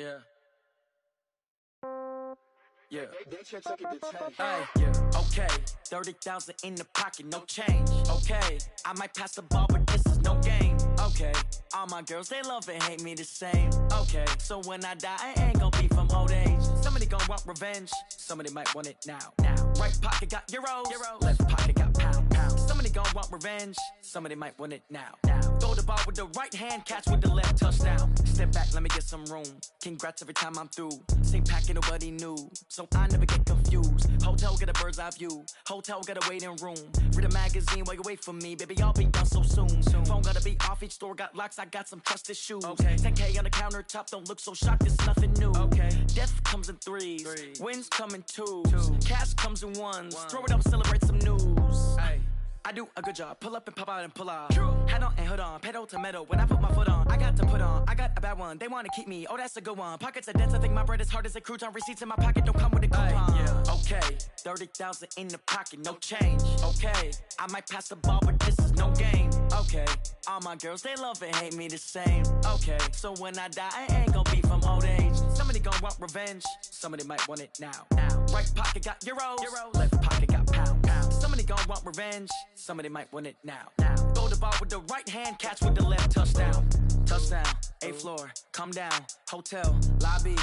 Yeah. Yeah. They took it to 10. Ay, yeah. Okay. 30,000 in the pocket, no change. Okay. I might pass the ball, but this is no game. Okay. All my girls, they love and hate me the same. Okay. So when I die, I ain't gonna be from old age. Somebody gonna want revenge. Somebody might want it now. Right pocket got euros. Left pocket got pound. Somebody gonna want revenge. Somebody might want it now. Throw the ball with the right hand, catch with the left, touchdown. Step back, let me get some room. Congrats every time I'm through. Same packet, nobody knew. So I never get confused. Hotel get a bird's eye view. Hotel get a waiting room. Read a magazine while you wait for me. Baby, I'll be done so soon. Phone gotta be off, each store got locks. I got some trusted shoes. Okay. 10K on the countertop, don't look so shocked, it's nothing new. Okay. Death comes in threes. Wins come in twos. Cash comes in ones. Throw it up, celebrate some news. Ay. I do a good job, pull up and pop out and pull off. Hat on and hood on, pedal to metal. When I put my foot on, I got to put on. I got a bad one, they wanna keep me, oh that's a good one. Pockets are dense, I think my bread is hard as a crouton. Receipts in my pocket don't come with a coupon. Yeah. Okay, 30,000 in the pocket, no change. Okay, I might pass the ball, but this is no game. Okay, all my girls, they love and hate me the same. Okay, so when I die, I ain't gonna be from old age. Somebody gonna want revenge, somebody might want it now. Right pocket got euros. Left pocket got pound. Somebody gonna want revenge, somebody might want it now. Throw the ball with the right hand, catch with the left, touchdown. Touchdown, 8th floor, come down, hotel, lobby.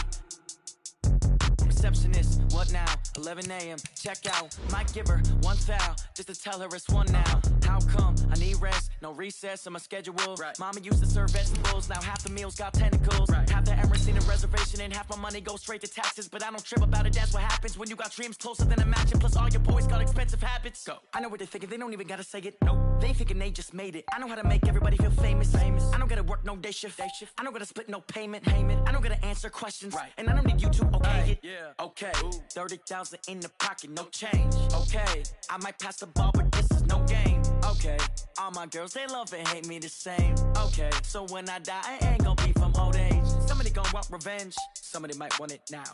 Receptionist, what now? 11 a.m. check out. Might give her one foul just to tell her it's one now. How come? I need rest, no recess in my schedule. Mama used to serve vegetables, now half the meals got tentacles. Half the Emerson and reservation and half my money goes straight to taxes. But I don't trip about it, that's what happens when you got dreams closer than a matching. Plus all your boys got expensive habits. Go. I know what they're thinking, they don't even gotta say it. Nope. They thinking they just made it. I know how to make everybody feel famous. I don't gotta work no day shift. I don't gotta split no payment. I don't gotta answer questions. And I don't need you to okay it. Okay, 30,000 in the pocket, no change. Okay, I might pass the ball, but this is no game. Okay, all my girls, they love and hate me the same. Okay, so when I die, I ain't gonna be from old age. Somebody gonna want revenge, somebody might want it now.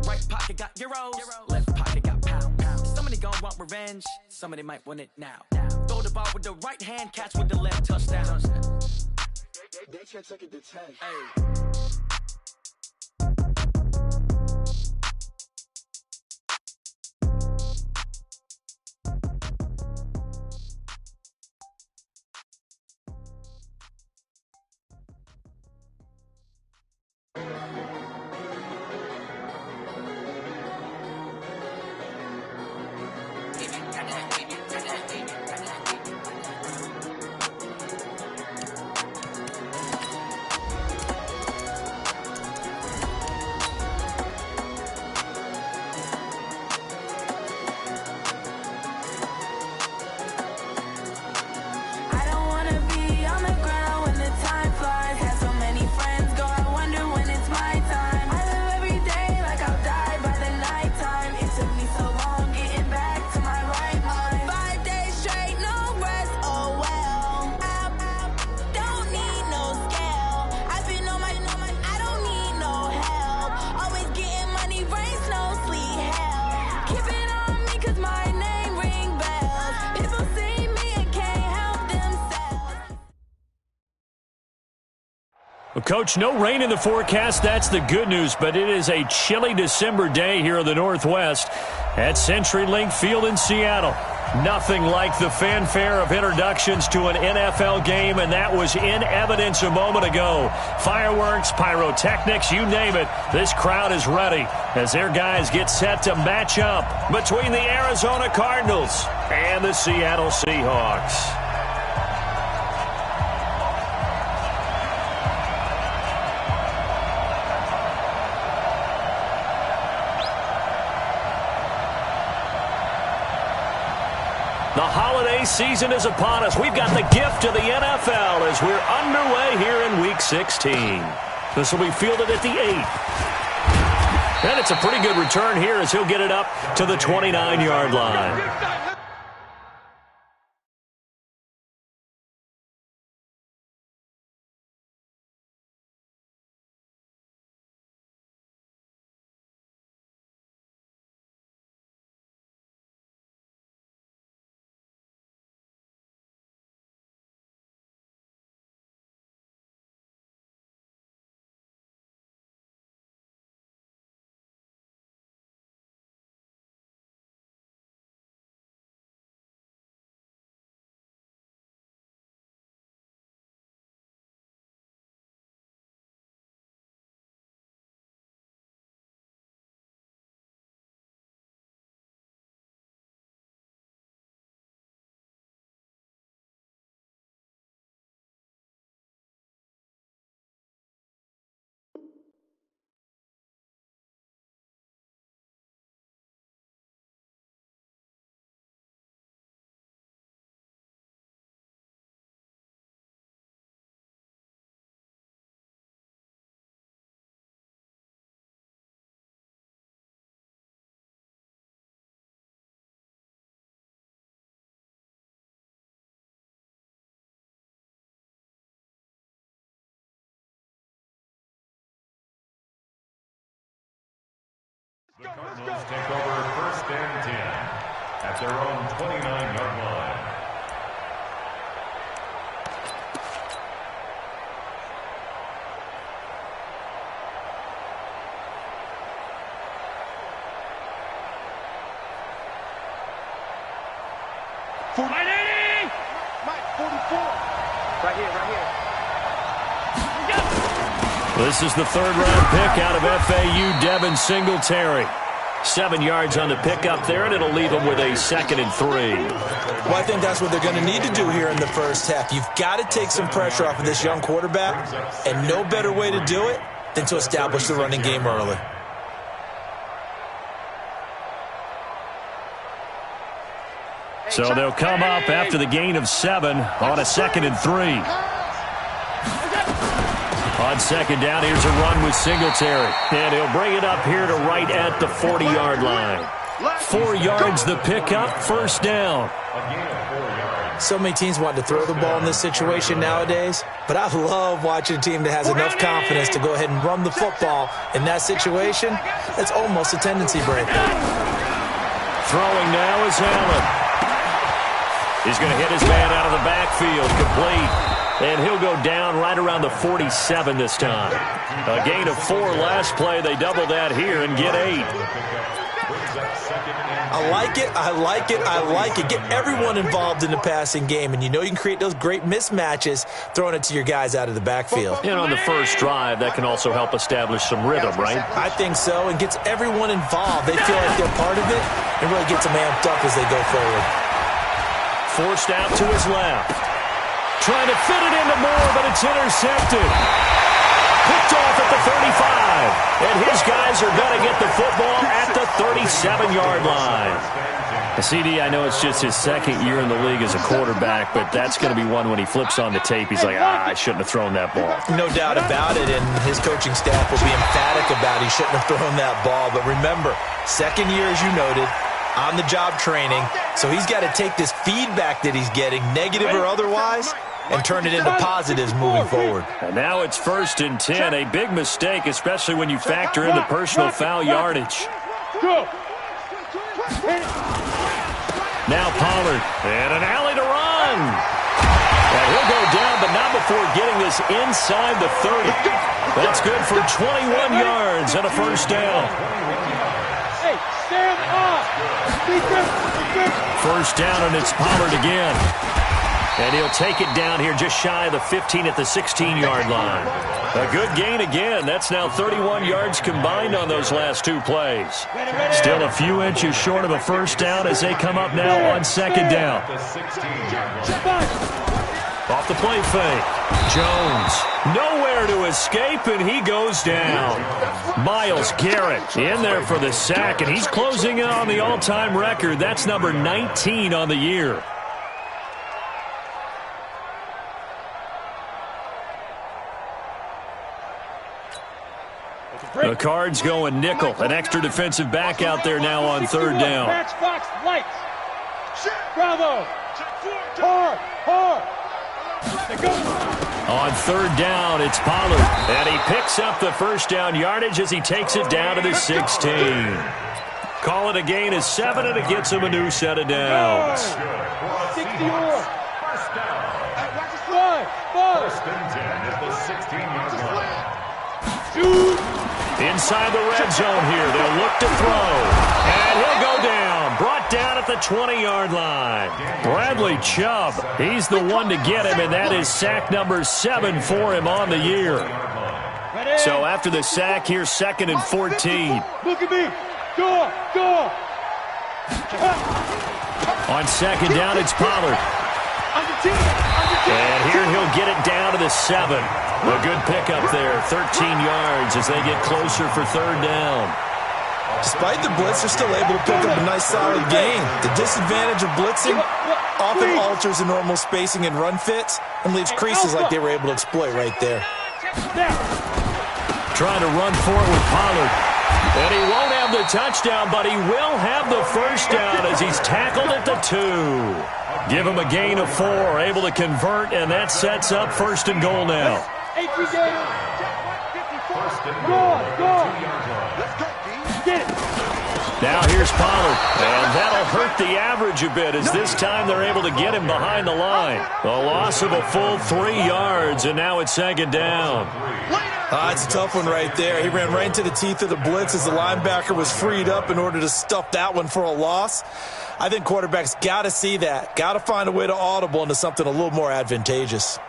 Right pocket got euros, left pocket got pound. Somebody gonna want revenge, somebody might want it now. Throw the ball with the right hand, catch with the left, touchdown. They took it to 10. Hey. Well, Coach, no rain in the forecast. That's the good news, but it is a chilly December day here in the Northwest at CenturyLink Field in Seattle. Nothing like the fanfare of introductions to an NFL game, and that was in evidence a moment ago. Fireworks, pyrotechnics, you name it. This crowd is ready as their guys get set to match up between the Arizona Cardinals and the Seattle Seahawks. The holiday season is upon us. We've got the gift of the NFL as we're underway here in Week 16. This will be fielded at the 8th. And it's a pretty good return here as he'll get it up to the 29-yard line. The Cardinals take over 1st and 10 at their own 29-yard line. Right here. This is the third-round pick out of FAU, Devin Singletary. 7 yards on the pickup there, and it'll leave him with a 2nd and 3. Well, I think that's what they're going to need to do here in the first half. You've got to take some pressure off of this young quarterback, and no better way to do it than to establish the running game early. So they'll come up after the gain of 7 on a 2nd and 3. On 2nd down, here's a run with Singletary. And he'll bring it up here to right at the 40-yard line. 4 yards the pickup, 1st down. So many teams want to throw the ball in this situation nowadays, but I love watching a team that has enough confidence to go ahead and run the football in that situation. That's almost a tendency breaker. Throwing now is Allen. He's going to hit his man out of the backfield, complete. And he'll go down right around the 47 this time. A gain of 4 last play. They double that here and get 8. I like it. Get everyone involved in the passing game, and you know you can create those great mismatches throwing it to your guys out of the backfield. And on the first drive, that can also help establish some rhythm, right? I think so, and gets everyone involved. They feel like they're part of it and really gets them amped up as they go forward. Forced out to his left. Trying to fit it into Moore, but it's intercepted. Picked off at the 35. And his guys are going to get the football at the 37-yard line. CD, I know it's just his 2nd year in the league as a quarterback, but that's going to be one when he flips on the tape. He's like, I shouldn't have thrown that ball. No doubt about it, and his coaching staff will be emphatic about he shouldn't have thrown that ball. But remember, 2nd year, as you noted, on-the-job training, so he's got to take this feedback that he's getting, negative or otherwise, and turn it into positives moving forward. And now it's 1st and 10, a big mistake, especially when you factor in the personal foul yardage. Now Pollard, and an alley to run. And he'll go down, but not before getting this inside the 30. That's good for 21 yards and a 1st down. Hey, stand up. 1st down, and it's Pollard again. And he'll take it down here just shy of the 15 at the 16-yard line. A good gain again. That's now 31 yards combined on those last 2 plays. Still a few inches short of a 1st down as they come up now on 2nd down. Off the play fake. Jones nowhere to escape, and he goes down. Myles Garrett in there for the sack, and he's closing in on the all-time record. That's number 19 on the year. The Cards going nickel. An extra defensive back out there now on 3rd down. Matchbox lights. Bravo. Hard. On 3rd down, it's Pollard. And he picks up the 1st down yardage as he takes it down to the 16. Call it a gain of 7, and it gets him a new set of downs. 61. 1st and 10 at the 16-yard line. Inside the red zone here. They'll look to throw. And he'll go down. Brought down at the 20-yard line. Bradley Chubb. He's the one to get him, and that is sack number 7 for him on the year. So after the sack, here's 2nd and 14. Look at me. Go. On 2nd down, it's Pollard. And here he'll get it down to the 7. A good pickup there, 13 yards as they get closer for 3rd down. Despite the blitz, they're still able to pick up a nice solid gain. The disadvantage of blitzing often alters the normal spacing and run fits and leaves creases like they were able to exploit right there. Trying to run forward with Pollard. And he won't have the touchdown, but he will have the 1st down as he's tackled at the 2. Give him a gain of 4, able to convert, and that sets up 1st and goal now. Get it. Now here's Pollard, and that'll hurt the average a bit as this time they're able to get him behind the line. A loss of a full 3 yards, and now it's second down. It's a tough one right there. He ran right into the teeth of the blitz as the linebacker was freed up in order to stuff that one for a loss. I think quarterbacks got to see that, got to find a way to audible into something a little more advantageous.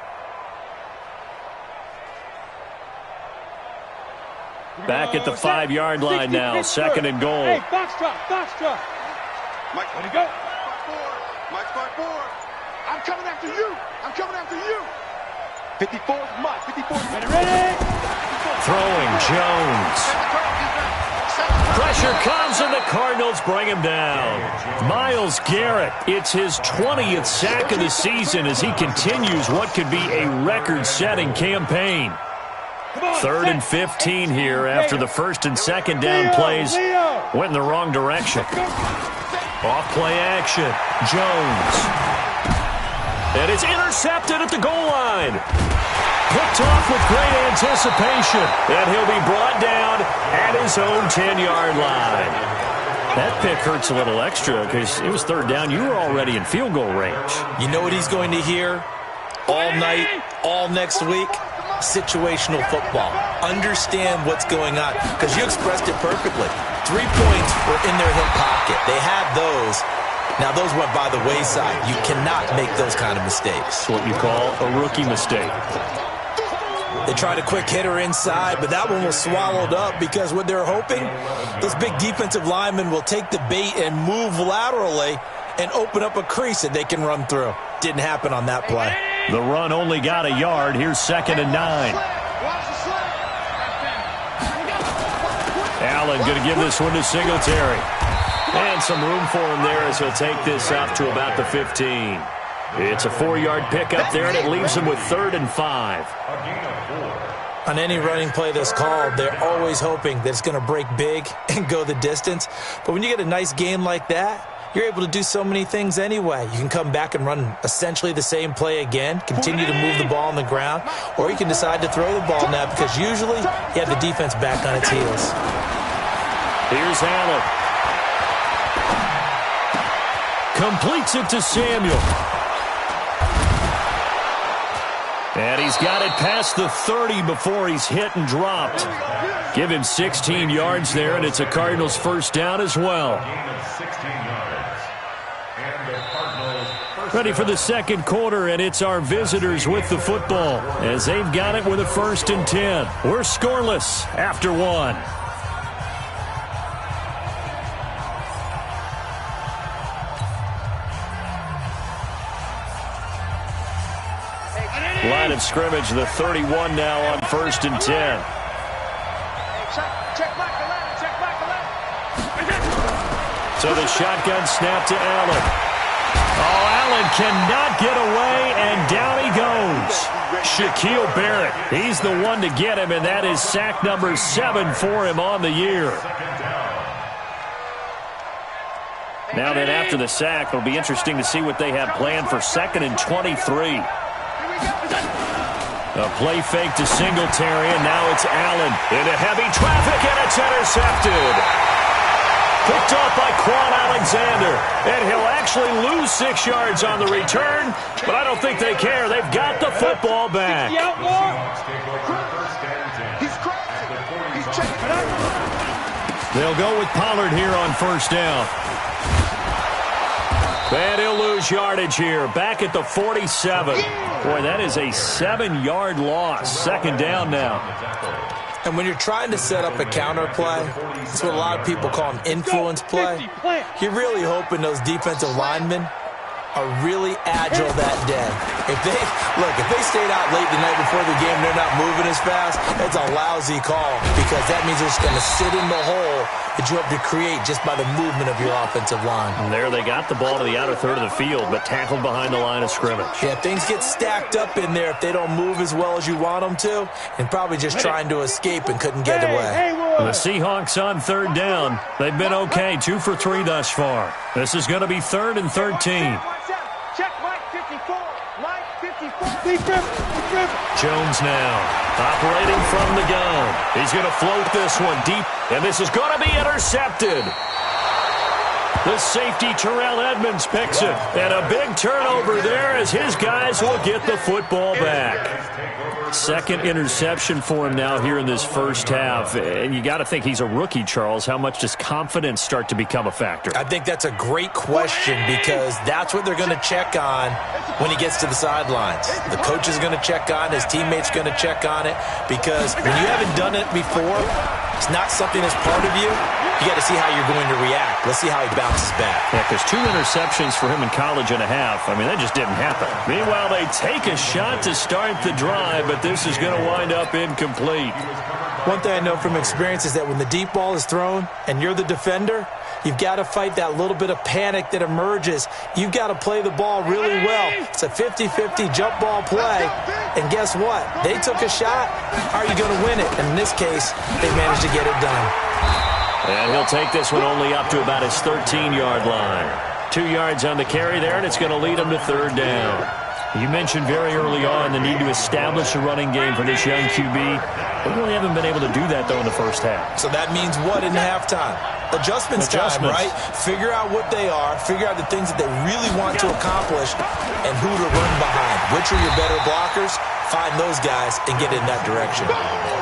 Back at the 5-yard line now, second and goal. Hey, box drop, box drop. Mike, Let it go. Mike, 5-4. I'm coming after you. I'm coming after you. 54, Mike, 54. Ready? Throwing Jones. Pressure comes, and the Cardinals bring him down. Myles Garrett, it's his 20th sack of the season as he continues what could be a record-setting campaign. 3rd and 15 here after the first and second down plays went in the wrong direction. Off play action. Jones. And it's intercepted at the goal line. Picked off with great anticipation. And he'll be brought down at his own 10-yard line. That pick hurts a little extra because it was 3rd down. You were already in field goal range. You know what he's going to hear all night, all next week? Situational football. Understand what's going on, because you expressed it perfectly. 3 points were in their hip pocket. They had those. Now, those went by the wayside. You cannot make those kind of mistakes. It's what you call a rookie mistake. They tried a quick hitter inside, but that one was swallowed up because what they're hoping, those big defensive linemen will take the bait and move laterally and open up a crease that they can run through. Didn't happen on that play. The run only got a yard. Here's 2nd and 9. Allen going to give this one to Singletary. And some room for him there as he'll take this up to about the 15. It's a 4-yard pickup there, and it leaves him with 3rd and 5. On any running play that's called, they're always hoping that it's going to break big and go the distance. But when you get a nice gain like that, you're able to do so many things anyway. You can come back and run essentially the same play again, continue to move the ball on the ground, or you can decide to throw the ball now because usually you have the defense back on its heels. Here's Allen. Completes it to Samuel. And he's got it past the 30 before he's hit and dropped. Give him 16 yards there, and it's a Cardinals first down as well. Ready for the second quarter, and it's our visitors with the football as they've got it with a 1st and 10. We're scoreless after 1. Line of scrimmage, the 31 now on 1st and 10. So the shotgun snap to Allen. Oh, Allen cannot get away, and down he goes. Shaquille Barrett, he's the one to get him, and that is sack number 7 for him on the year. Now then, after the sack, it'll be interesting to see what they have planned for 2nd and 23. A play fake to Singletary, and now it's Allen into heavy traffic, and it's intercepted. Picked off by Quan Alexander, and he'll actually lose 6 yards on the return, but I don't think they care. They've got the football back. They'll go with Pollard here on 1st down. And he'll lose yardage here. Back at the 47. Boy, that is a 7-yard loss. 2nd down now. And when you're trying to set up a counter play, it's what a lot of people call an influence play. You're really hoping those defensive linemen are really agile that day. If they stayed out late the night before the game, they're not moving as fast, it's a lousy call because that means they're just going to sit in the hole that you have to create just by the movement of your offensive line. And there they got the ball to the outer third of the field, but tackled behind the line of scrimmage. Yeah, things get stacked up in there if they don't move as well as you want them to, and probably just trying to escape and couldn't get away. The Seahawks on 3rd down. They've been okay, 2 for 3 thus far. This is going to be 3rd and 13. Check Mike 54. Mike 54. Jones now. Operating from the gun. He's going to float this one deep, and this is going to be intercepted. The safety, Terrell Edmonds, picks it. And a big turnover there as his guys will get the football back. Second interception for him now here in this first half. And you got to think he's a rookie, Charles. How much does confidence start to become a factor? I think that's a great question because that's what they're going to check on when he gets to the sidelines. The coach is going to check on it. His teammates are going to check on it because when you haven't done it before, it's not something that's part of you. You got to see how you're going to react. Let's see how he bounces back. Yeah, because 2 interceptions for him in college and a half. I mean, that just didn't happen. Meanwhile, they take a shot to start the drive, but this is going to wind up incomplete. One thing I know from experience is that when the deep ball is thrown and you're the defender, you've got to fight that little bit of panic that emerges. You've got to play the ball really well. It's a 50-50 jump ball play. And guess what? They took a shot. How are you going to win it? And in this case, they managed to get it done. And he'll take this one only up to about his 13-yard line. 2 yards on the carry there, and it's going to lead him to third down. You mentioned very early on the need to establish a running game for this young QB. They really haven't been able to do that, though, in the first half. So that means what in halftime? Adjustments time, right? Figure out what they are, figure out the things that they really want to accomplish, and who to run behind. Which are your better blockers? Find those guys and get in that direction.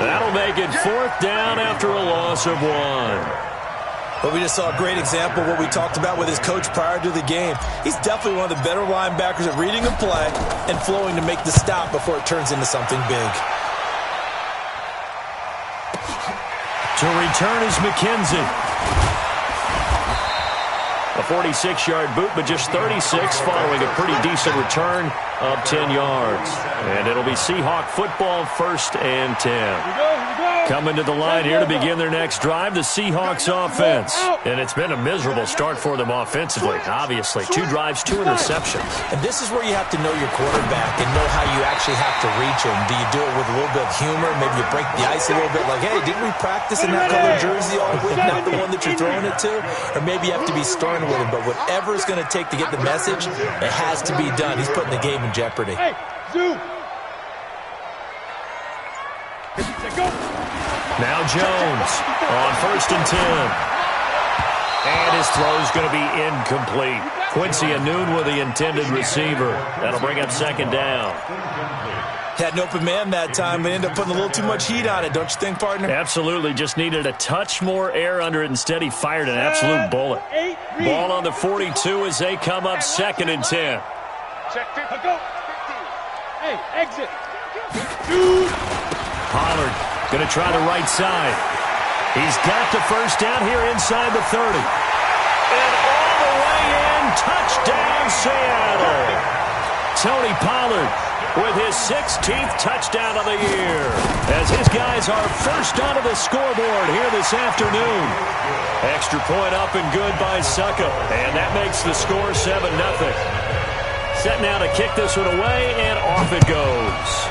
That'll make it fourth down after a loss of 1. But we just saw a great example of what we talked about with his coach prior to the game. He's definitely one of the better linebackers at reading a play and flowing to make the stop before it turns into something big. To return is McKenzie. A 46-yard boot, but just 36 following a pretty decent return of 10 yards. And it'll be Seahawk football, 1st and 10. Coming to the line here to begin their next drive, the Seahawks offense. And it's been a miserable start for them offensively, obviously. 2 drives, 2 interceptions. And this is where you have to know your quarterback and know how you actually have to reach him. Do you do it with a little bit of humor? Maybe you break the ice a little bit like, hey, didn't we practice in that color jersey all week, not the one that you're throwing it to? Or maybe you have to be stern with him. But whatever it's going to take to get the message, it has to be done. He's putting the game in jeopardy. Hey, Zoo. Now Jones on 1st and 10. And his throw is going to be incomplete. Quincy Anoon with the intended receiver. That'll bring up 2nd down. Had an open man that time, but ended up putting a little too much heat on it, don't you think, partner? Absolutely. Just needed a touch more air under it. Instead, he fired an absolute bullet. Ball on the 42 as they come up 2nd and 10. Check 50. Go. Hey, exit. Dude. Pollard going to try the right side. He's got the first down here inside the 30. And all the way in, touchdown Seattle. Tony Pollard with his 16th touchdown of the year as his guys are first onto the scoreboard here this afternoon. Extra point up and good by Suckup, and that makes the score 7-0. Set now to kick this one away, and off it goes.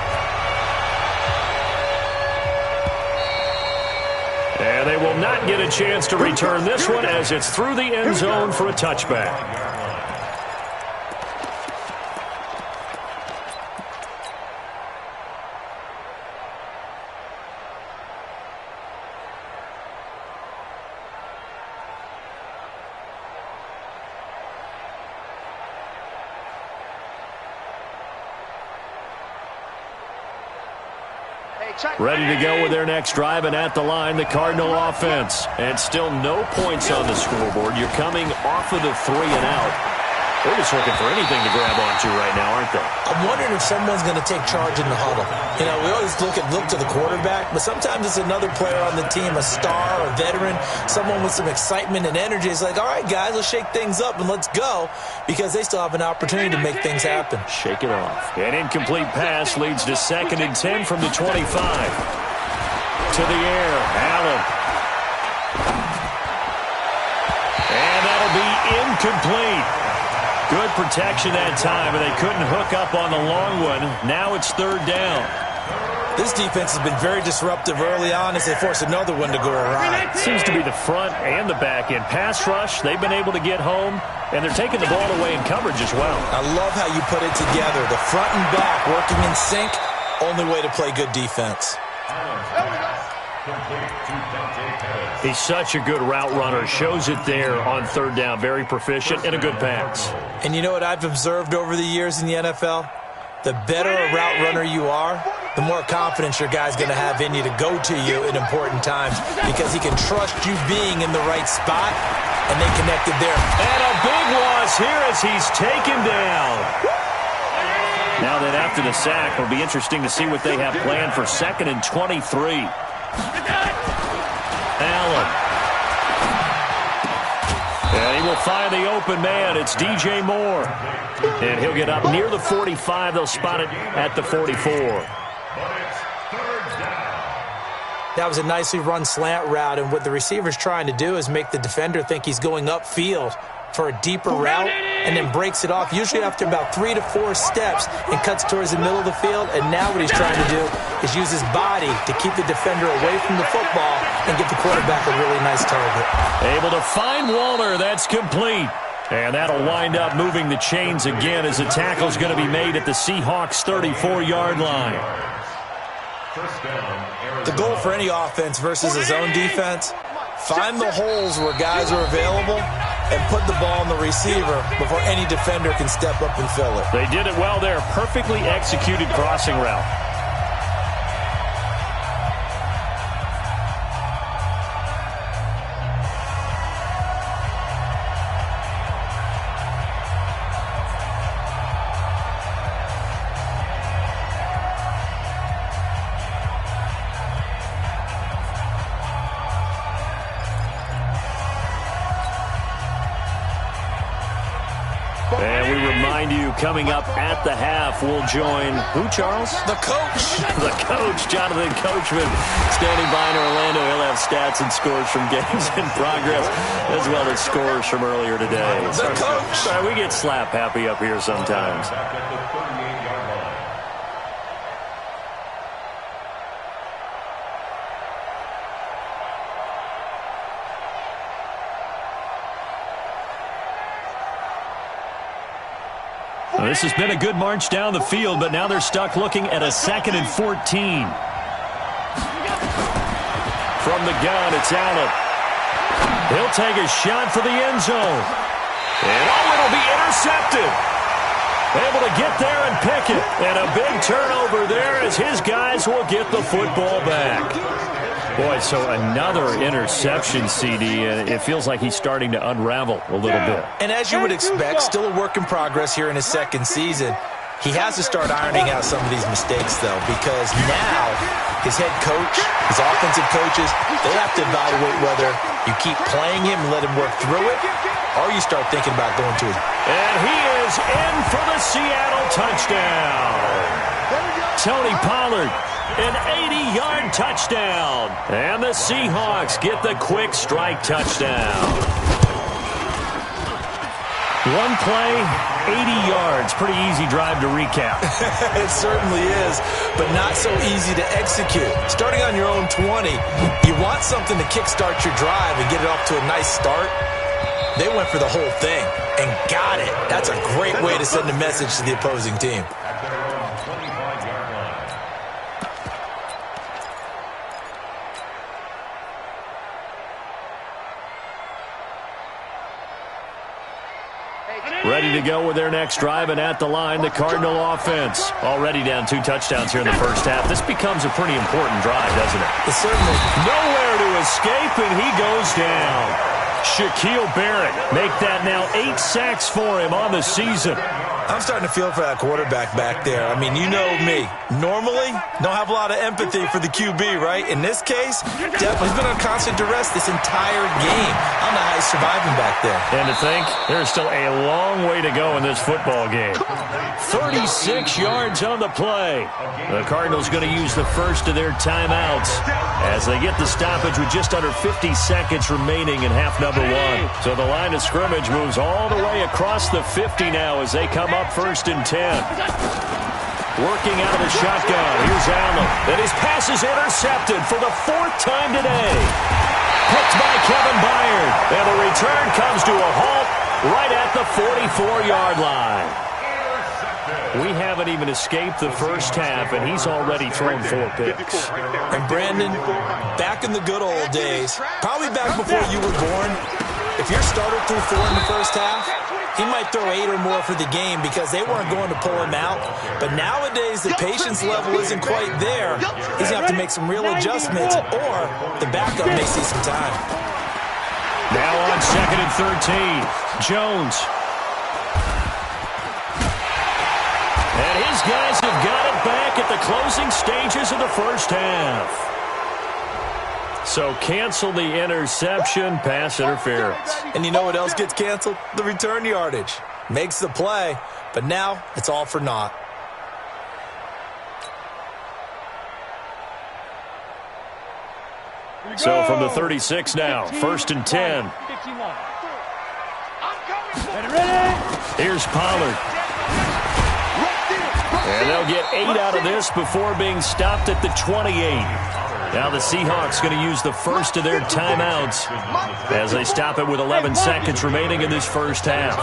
And they will not get a chance to return this one as it's through the end zone for a touchback. Ready to go with their next drive, and at the line, the Cardinal offense. And still no points on the scoreboard. You're coming off of the 3 and out. They're just looking for anything to grab onto right now, aren't they? I'm wondering if someone's going to take charge in the huddle. You know, we always look to the quarterback, but sometimes it's another player on the team, a star, a veteran, someone with some excitement and energy. It's like, all right, guys, let's shake things up and let's go, because they still have an opportunity to make things happen. Shake it off. An incomplete pass leads to 2nd and 10 from the 25. To the air, Allen. And that'll be incomplete. Good protection that time, and they couldn't hook up on the long one. Now it's 3rd down. This defense has been very disruptive early on as they force another one to go around. Seems to be the front and the back end. Pass rush, they've been able to get home, and they're taking the ball away in coverage as well. I love how you put it together. The front and back working in sync, Only way to play good defense. He's such a good route runner. Shows it there on third down. Very proficient and a good pass. And you know what I've observed over the years in the NFL? The better a route runner you are, the more confidence your guy's going to have in you to go to you in important times because he can trust you being in the right spot, and they connected there. And a big loss here as he's taken down. Now that after the sack, it'll be interesting to see what they have planned for 2nd and 23. Allen. And he will find the open man. It's DJ Moore. And he'll get up near the 45. They'll spot it at the 44. That was a nicely run slant route, and what the receiver's trying to do is make the defender think he's going upfield for a deeper route and then breaks it off, usually after about 3 to 4 steps, and cuts towards the middle of the field. And now what he's trying to do is use his body to keep the defender away from the football and get the quarterback a really nice target. Able to find Waller. That's complete. And that'll wind up moving the chains again as the tackle's going to be made at the Seahawks' 34-yard line. The goal for any offense versus his own defense, find the holes where guys are available and put the ball on the receiver before any defender can step up and fill it. They did it well there. Perfectly executed crossing route. And we remind you, coming up at the half, we'll join who, Charles? The coach. The coach, Jonathan Coachman, standing by in Orlando. He'll have stats and scores from games in progress, as well as scores from earlier today. The coach. Sorry, we get slap happy up here sometimes. Well, this has been a good march down the field, but now they're stuck looking at a 2nd and 14. From the gun, it's Allen. He'll take a shot for the end zone. And it'll be intercepted. Able to get there and pick it. And a big turnover there as his guys will get the football back. Boy, so another interception, CD, and it feels like he's starting to unravel a little bit. And as you would expect, still a work in progress here in his 2nd season. He has to start ironing out some of these mistakes, though, because now his head coach, his offensive coaches, they have to evaluate whether you keep playing him and let him work through it, or you start thinking about going to his... And he is in for the Seattle touchdown. Tony Pollard, an 80-yard touchdown. And the Seahawks get the quick strike touchdown. One play, 80 yards. Pretty easy drive to recap. It certainly is, but not so easy to execute. Starting on your own 20, you want something to kickstart your drive and get it off to a nice start. They went for the whole thing and got it. That's a great way to send a message to the opposing team. Ready to go with their next drive, and at the line, the Cardinal offense. Already down 2 touchdowns here in the first half. This becomes a pretty important drive, doesn't it? It certainly. Nowhere to escape, and he goes down. Shaquille Barrett make that now 8 sacks for him on the season. I'm starting to feel for that quarterback back there. I mean, you know me. Normally, don't have a lot of empathy for the QB, right? In this case, definitely he's been on constant duress this entire game. I don't know how he's surviving back there. And to think, there's still a long way to go in this football game. 36 yards on the play. The Cardinals going to use the first of their timeouts as they get the stoppage with just under 50 seconds remaining in half number 1. So the line of scrimmage moves all the way across the 50 now as they come up 1st and 10. Working out of the shotgun. Here's Allen. And his pass is intercepted for the 4th time today. Picked by Kevin Byard. And the return comes to a halt right at the 44-yard line. We haven't even escaped the first half, and he's already thrown 4 picks. And Brandon, back in the good old days, probably back before you were born, if your starter threw 4 in the first half, he might throw 8 or more for the game because they weren't going to pull him out. But nowadays, the patience level isn't quite there. He's going to have to make some real adjustments, or the backup may see some time. Now on 2nd and 13, Jones. And his guys have got it back at the closing stages of the first half. So cancel the interception, pass interference. And you know what else gets canceled? The return yardage. Makes the play, but now it's all for naught. So from the 36 now, 1st and 10. Here's Pollard. And they'll get 8 out of this before being stopped at the 28. Now the Seahawks going to use the first of their timeouts as they stop it with 11 seconds remaining in this first half.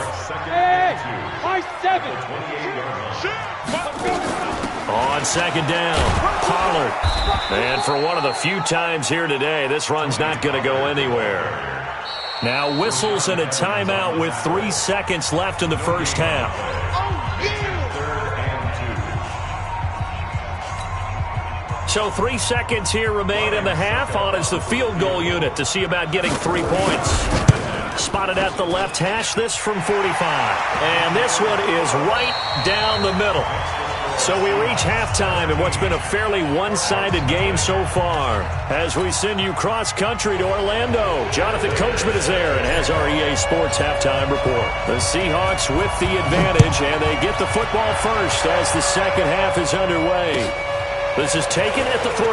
On 2nd down, Pollard. And for one of the few times here today, this run's not going to go anywhere. Now whistles and a timeout with 3 seconds left in the first half. So 3 seconds here remain in the half. On is the field goal unit to see about getting 3 points. Spotted at the left hash, this from 45. And this one is right down the middle. So we reach halftime in what's been a fairly one-sided game so far. As we send you cross-country to Orlando, Jonathan Coachman is there and has our EA Sports halftime report. The Seahawks with the advantage, and they get the football first as the second half is underway. This is taken at the 3.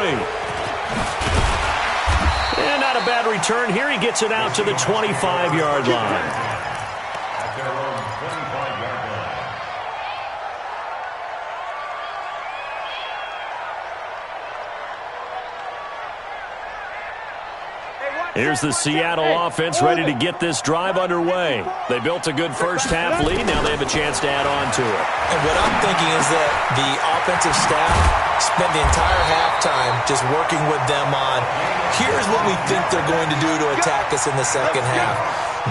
And not a bad return here. He gets it out to the 25-yard line. Here's the Seattle offense ready to get this drive underway. They built a good first half lead. Now they have a chance to add on to it. And what I'm thinking is that the offensive staff spent the entire halftime just working with them on, here's what we think they're going to do to attack us in the second half.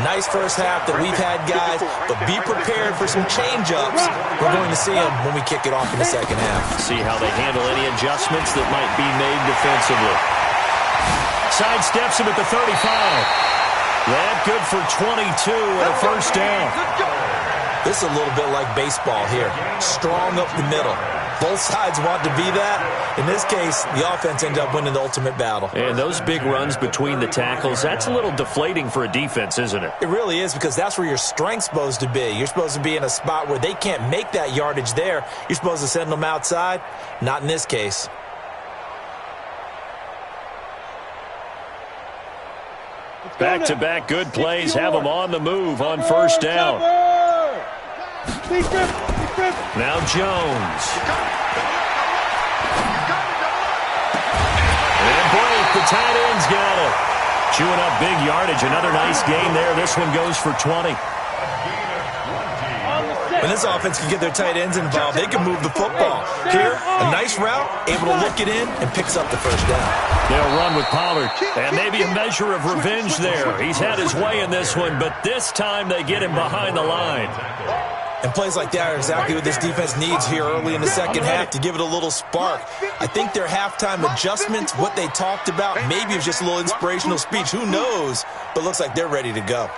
Nice first half that we've had, guys, but be prepared for some change-ups. We're going to see them when we kick it off in the second half. See how they handle any adjustments that might be made defensively. Sidesteps him at the 35. That good for 22 and a first down. This is a little bit like baseball here. Strong up the middle. Both sides want to be that. In this case, the offense ended up winning the ultimate battle. And those big runs between the tackles, that's a little deflating for a defense, isn't it? It really is, because that's where your strength's supposed to be. You're supposed to be in a spot where they can't make that yardage there. You're supposed to send them outside. Not in this case. Back-to-back good plays have them on the move on first down. Now Jones. And Blake, the tight end's got it. Chewing up big yardage. Another nice gain there. This one goes for 20. When this offense can get their tight ends involved, they can move the football. Here, a nice route, able to look it in, and picks up the first down. They'll run with Pollard, and maybe a measure of revenge there. He's had his way in this one, but this time they get him behind the line. And plays like that are exactly what this defense needs here early in the second half to give it a little spark. I think their halftime adjustments, what they talked about, maybe it was just a little inspirational speech. Who knows? But looks like they're ready to go.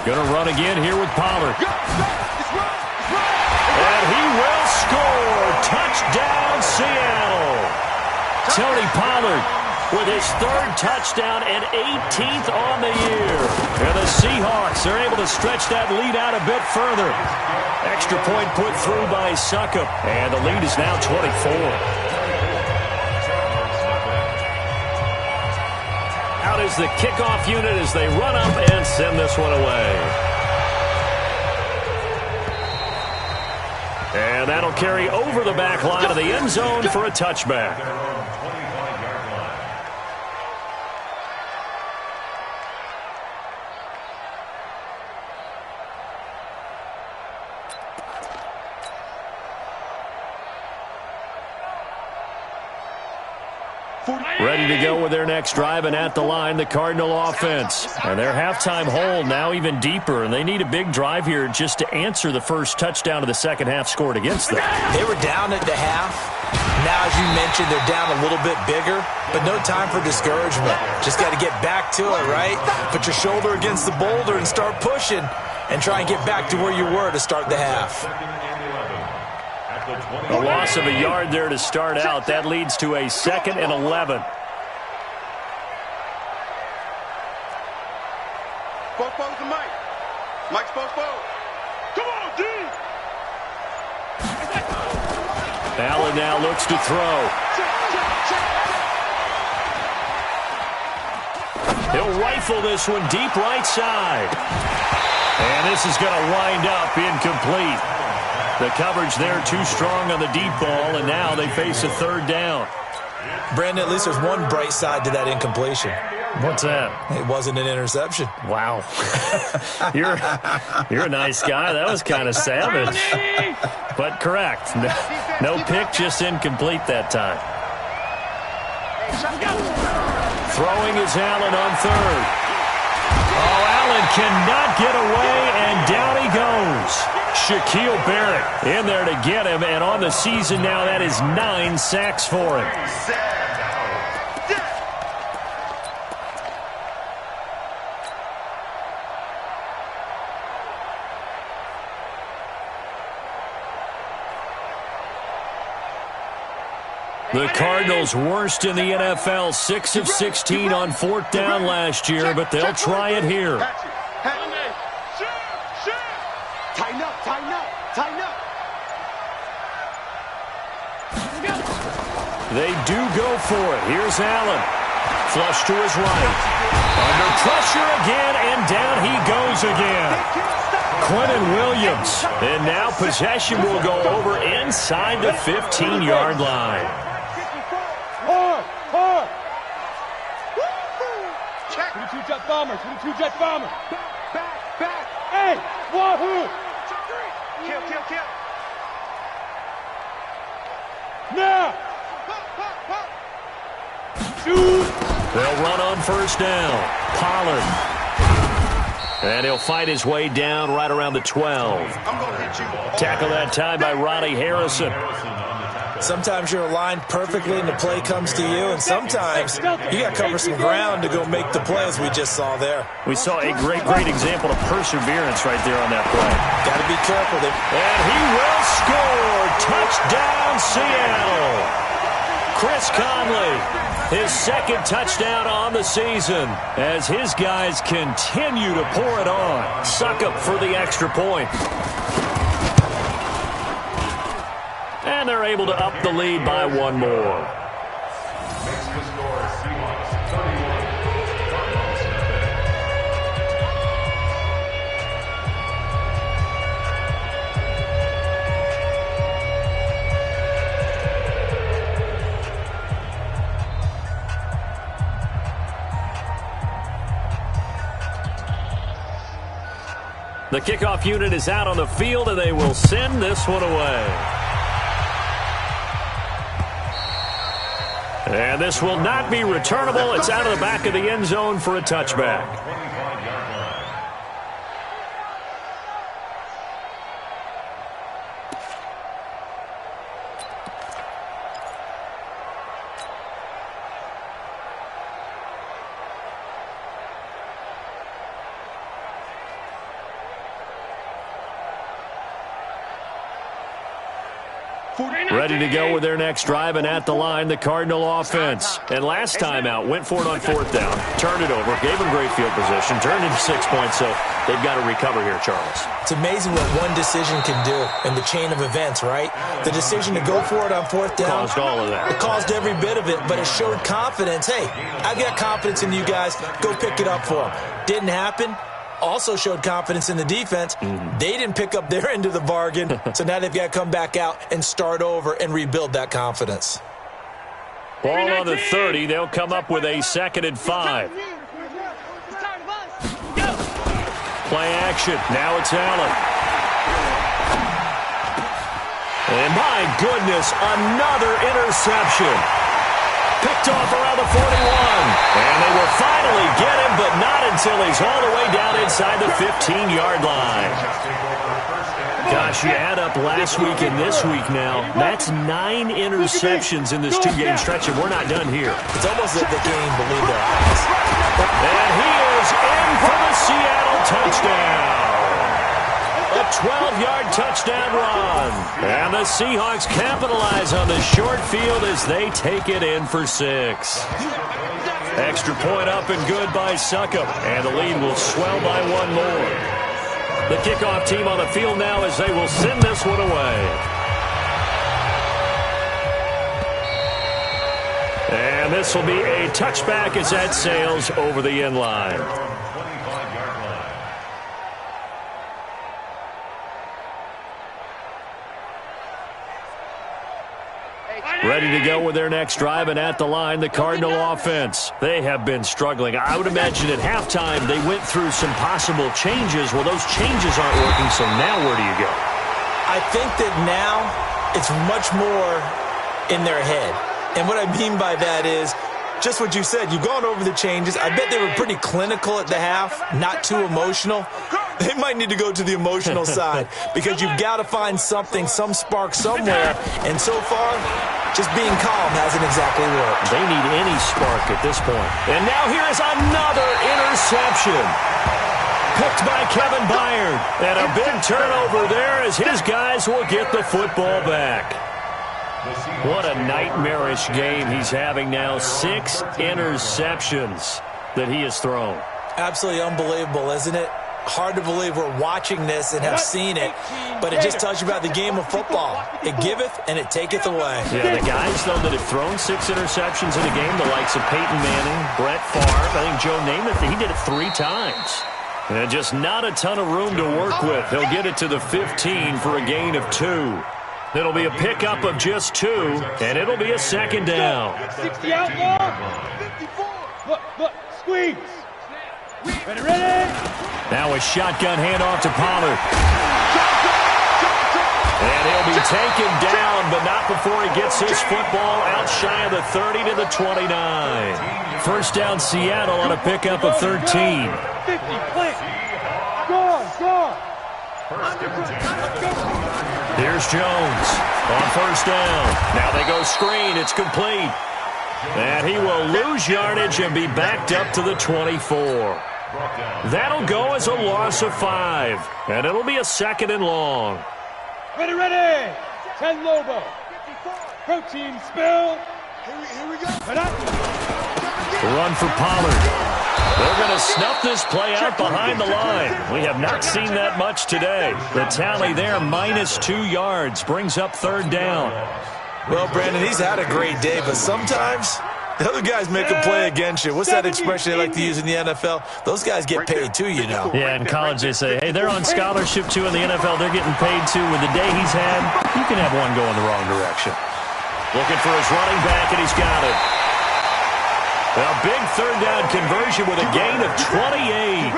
Gonna run again here with Pollard. And he will score. Touchdown, Seattle. Tony Pollard with his 3rd touchdown and 18th on the year. And the Seahawks are able to stretch that lead out a bit further. Extra point put through by Succop. And the lead is now 24. Out is the kickoff unit as they run up and send this one away. And that'll carry over the back line of the end zone for a touchback. Ready to go with their next drive, and at the line, the Cardinal offense. And their halftime hole now even deeper, and they need a big drive here just to answer the first touchdown of the second half scored against them. They were down at the half. Now, as you mentioned, they're down a little bit bigger, but no time for discouragement. Just got to get back to it, right? Put your shoulder against the boulder and start pushing, and try and get back to where you were to start the half. A loss of a yard there to start out. That leads to a 2nd and 11. Popo's the Mike. Mike's Popo. Come on, D. Allen now looks to throw. He'll rifle this one deep right side. And this is going to wind up incomplete. The coverage there too strong on the deep ball, and now they face a 3rd down. Brandon, at least there's one bright side to that incompletion. What's that? It wasn't an interception. Wow. You're a nice guy. That was kind of savage. But correct. No pick, just incomplete that time. Throwing is Allen on 3rd. Oh, Allen cannot get away, and down he goes. Shaquille Barrett in there to get him, and on the season now, that is 9 sacks for him. The Cardinals worst in the NFL, 6 of 16 on 4th down last year, but they'll try it here. Tighten up, tighten up, tighten up. They do go for it. Here's Allen. Flush to his right. Under pressure again, and down he goes again. Quentin Williams. And now possession will go over inside the 15-yard line. Check. 22 jet bomber. 22 jet bomber. Back. Hey, wahoo! Kill. Now. Shoot. They'll run on 1st down. Pollard. And he'll fight his way down right around the 12. I'm going to hit you. Tackle that time by Ronnie Harrison. Sometimes you're aligned perfectly and the play comes to you, and sometimes you got to cover some ground to go make the play, as we just saw there. We saw a great example of perseverance right there on that play. Got to be careful. And he will score. Touchdown, Seattle. Chris Conley, his 2nd touchdown on the season as his guys continue to pour it on. Suck up for the extra point. And they're able to up the lead by 1 more. Makes the score Seahawks 31, Cardinals nothing. The kickoff unit is out on the field, and they will send this one away. And this will not be returnable. It's out of the back of the end zone for a touchback. 25-yard line. Ready to go with their next drive, and at the line, the Cardinal offense. And last time out, went for it on 4th down, turned it over, gave them great field position, turned into 6 points, so they've got to recover here, Charles. It's amazing what one decision can do in the chain of events, right? The decision to go for it on 4th down. Caused all of that. It caused every bit of it, but it showed confidence. Hey, I've got confidence in you guys. Go pick it up for them. Didn't happen. Also showed confidence in the defense. They didn't pick up their end of the bargain, so now they've got to come back out and start over and rebuild that confidence. Ball on the 30. They'll come up with a 2nd and 5. Play action. Now it's Allen. And my goodness, another interception. Picked picked off around the 41. And they will finally get him, but not until he's all the way down inside the 15-yard line. Gosh, you add up last week and this week now, that's 9 interceptions in this 2-game stretch, and we're not done here. It's almost like they can't even believe their eyes. And he is in for the Seattle touchdown. A 12-yard touchdown run. And the Seahawks capitalize on the short field as they take it in for 6. Extra point up and good by Succop. And the lead will swell by 1 more. The kickoff team on the field now as they will send this one away. And this will be a touchback as that sails over the end line. Ready to go with their next drive, and at the line, the Cardinal offense. They have been struggling. I would imagine at halftime they went through some possible changes. Well, those changes aren't working, so now where do you go? I think that now it's much more in their head. And what I mean by that is just what you said. You've gone over the changes. I bet they were pretty clinical at the half, not too emotional. They might need to go to the emotional side because you've got to find something, some spark somewhere. And so far, just being calm hasn't exactly worked. They need any spark at this point. And now here is another interception. Picked by Kevin Byard. And a big turnover there as his guys will get the football back. What a nightmarish game he's having now. 6 interceptions that he has thrown. Absolutely unbelievable, isn't it? Hard to believe we're watching this and have seen it, but it just tells you about the game of football. It giveth and it taketh away. Yeah, the guys, though, that have thrown 6 interceptions in a game, the likes of Peyton Manning, Brett Favre, I think Joe Namath, he did it 3 times. And just not a ton of room to work with. He'll get it to the 15 for a gain of 2. It'll be a pickup of just 2, and it'll be a second down. 60 out long. Look, squeeze. Ready. Now a shotgun handoff to Pollard. And he'll be taken down, but not before he gets his football out shy of the 30 to the 29. First down Seattle on a pickup of 13. 50, play. Go. Here's Jones on first down. Now they go screen. It's complete. And he will lose yardage and be backed up to the 24. That'll go as a loss of 5. And it'll be a second and long. Ready. 10 Lobo. Protein spill. Here we go. Run for Pollard. They're going to snuff this play out behind the line. We have not seen that much today. The tally there, -2 yards, brings up third down. Well, Brandon, he's had a great day, but sometimes the other guys make a play against you. What's that expression they like to use in the NFL? Those guys get paid too, you know. Yeah, in college they say, hey, they're on scholarship too. In the NFL, they're getting paid too. With the day he's had, you can have one going the wrong direction. Looking for his running back, and he's got it. A big third down conversion with a gain of 28.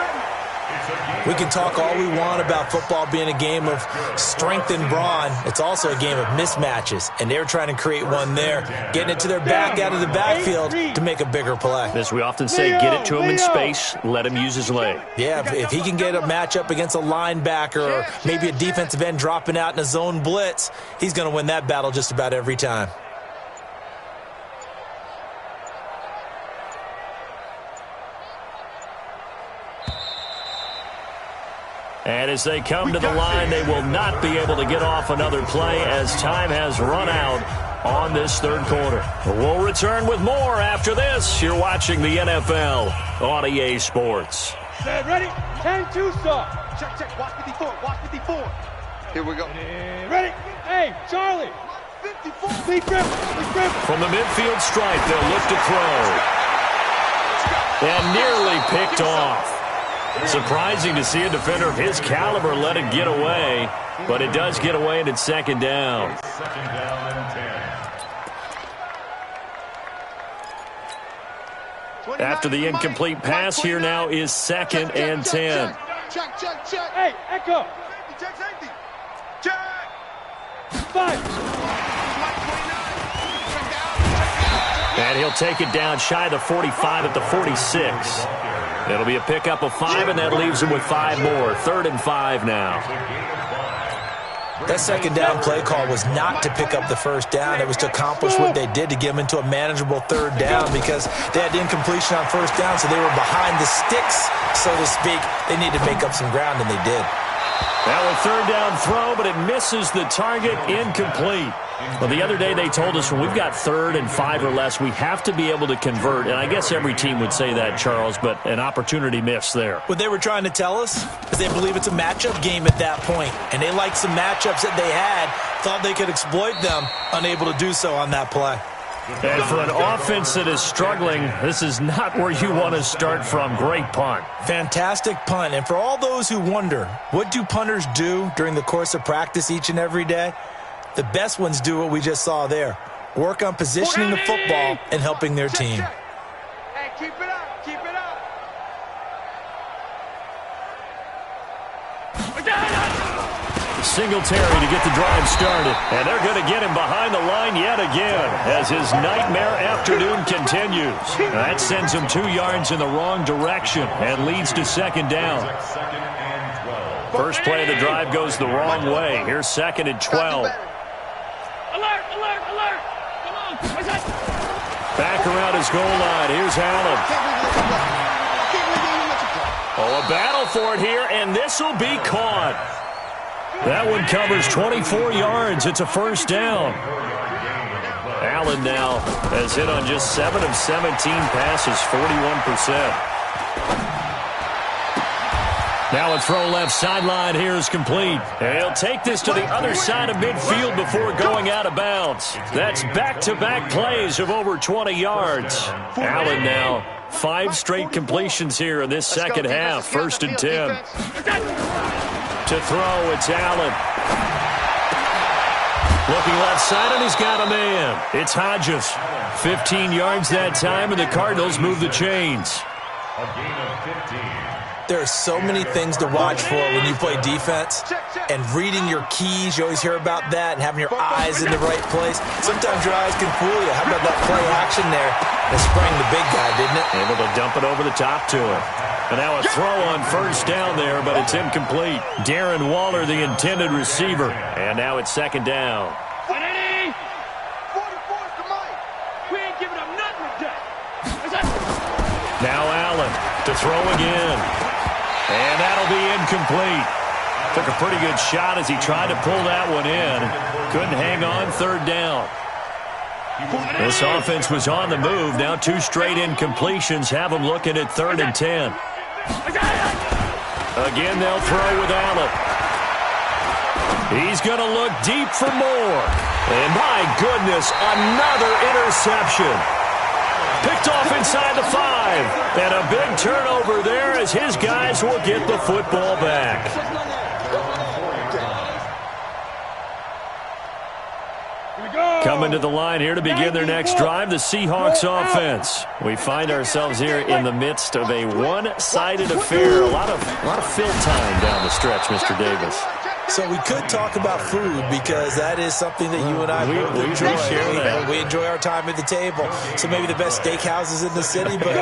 We can talk all we want about football being a game of strength and brawn. It's also a game of mismatches, and they're trying to create one there, getting it to their back out of the backfield to make a bigger play. As we often say, get it to him in space, let him use his leg. Yeah, if he can get a matchup against a linebacker or maybe a defensive end dropping out in a zone blitz, he's going to win that battle just about every time. And as they come to the line, they will not be able to get off another play as time has run out on this third quarter. We'll return with more after this. You're watching the NFL on EA Sports. Ready? 10-2 stop. Check. Watch 54. Here we go. Ready? Hey, Charlie. 54. Big grip. From the midfield stripe, they'll look to throw. And nearly picked off. Surprising to see a defender of his caliber let it get away, but it does get away and it's second down. Second down and 10. After the incomplete pass, here now is second and 10. Check. Hey, Echo. Check safety. Check. 5. And he'll take it down shy of the 45 at the 46. It'll be a pickup of 5, and that leaves him with 5 more. 3rd and 5 now. That second down play call was not to pick up the first down. It was to accomplish what they did to get them into a manageable 3rd down because they had incompletion on first down, so they were behind the sticks, so to speak. They needed to make up some ground, and they did. Now a 3rd down throw, but it misses the target, incomplete. Well, the other day they told us when we've got 3rd and 5 or less, we have to be able to convert. And I guess every team would say that, Charles, but an opportunity missed there. What they were trying to tell us is they believe it's a matchup game at that point. And they liked some matchups that they had, thought they could exploit them, unable to do so on that play. And for an offense that is struggling, this is not where you want to start from. Great punt. Fantastic punt. And for all those who wonder, what do punters do during the course of practice each and every day? The best ones do what we just saw there. Work on positioning the football and helping their team. Hey, keep it up, keep it up. Singletary to get the drive started. And they're going to get him behind the line yet again as his nightmare afternoon continues. That sends him 2 yards in the wrong direction and leads to 2nd down. First play of the drive goes the wrong way. Here's 2nd and 12. Alert, alert, alert. Come on. What's that? Back around his goal line. Here's Allen. Oh, a battle for it here, and this will be caught. That one covers 24 yards. It's a 1st down. Allen now has hit on just 7 of 17 passes, 41%. Now a throw left sideline here is complete. And he'll take this to the other side of midfield before going out of bounds. That's back-to-back plays of over 20 yards. Allen now 5 straight completions here in this second half. 1st and 10. To throw, it's Allen. Looking left side, and he's got a man. It's Hodges. 15 yards that time, and the Cardinals move the chains. A gain of 15. There are so many things to watch for when you play defense, and reading your keys, you always hear about that, and having your eyes in the right place. Sometimes your eyes can fool you. How about that play action there? That sprang the big guy, didn't it? Able to dump it over the top to him. And now a throw on 1st down there, but it's incomplete. Darren Waller, the intended receiver. And now it's 2nd down. 44 to Mike. We ain't giving up nothing today. What's that? Now Allen to throw again. And that'll be incomplete. Took a pretty good shot as he tried to pull that one in. Couldn't hang on. 3rd down. This offense was on the move. Now 2 straight incompletions have them looking at 3rd and 10. Again, they'll throw with Allen. He's going to look deep for more. And my goodness, another interception. Picked off inside the 5. And a big turnover there as his guys will get the football back. Coming to the line here to begin their next drive, the Seahawks offense. We find ourselves here in the midst of a one-sided affair. A lot of fill time down the stretch, Mr. Davis. So we could talk about food because that is something that you and I both enjoy. We enjoy our time at the table. So maybe the best steakhouses in the city, but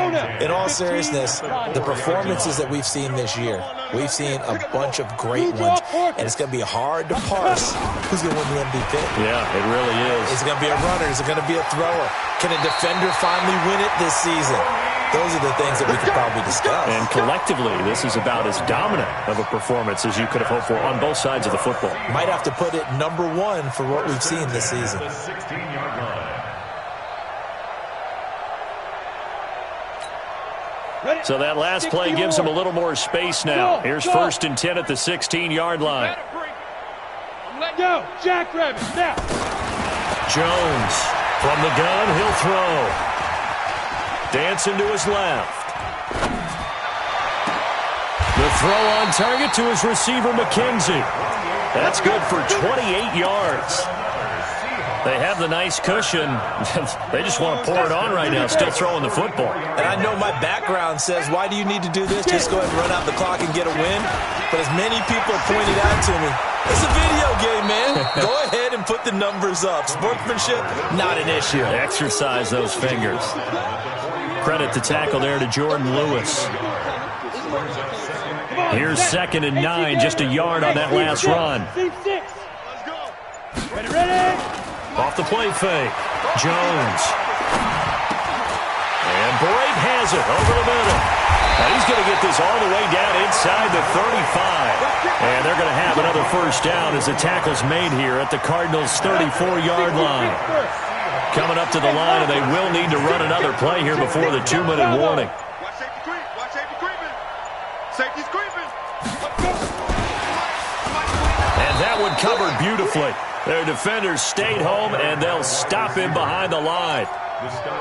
in all seriousness, the performances that we've seen this year, we've seen a bunch of great ones, and it's going to be hard to parse who's going to win the MVP. Yeah, it really is. Is it going to be a runner? Is it going to be a thrower? Can a defender finally win it this season? Those are the things that we could probably discuss. And collectively, this is about as dominant of a performance as you could have hoped for on both sides of the football. Might have to put it number 1 for what we've seen this season. The 16-yard line. So that last play gives him a little more space now. Here's 1st and 10 at the 16-yard line. Let go. Jackrabbit. Now. Jones from the gun. He'll throw. Dancing to his left. The throw on target to his receiver, McKenzie. That's good for 28 yards. They have the nice cushion. They just want to pour it on right now, still throwing the football. And I know my background says, why do you need to do this? Just go ahead and run out the clock and get a win. But as many people have pointed out to me, it's a video game, man. Go ahead and put the numbers up. Sportsmanship, not an issue. Exercise those fingers. Credit the tackle there to Jordan Lewis. Here's 2nd and 9, just a yard on that last run. Off the play fake. Jones. And Brate has it over the middle. Now he's going to get this all the way down inside the 35. And they're going to have another first down as the tackle's made here at the Cardinals' 34-yard line. Coming up to the line, and they will need to run another play here before the 2-minute warning. Watch safety creep. Watch safety creeping. Safety's creeping. And that one covered beautifully. Their defenders stayed home, and they'll stop him behind the line.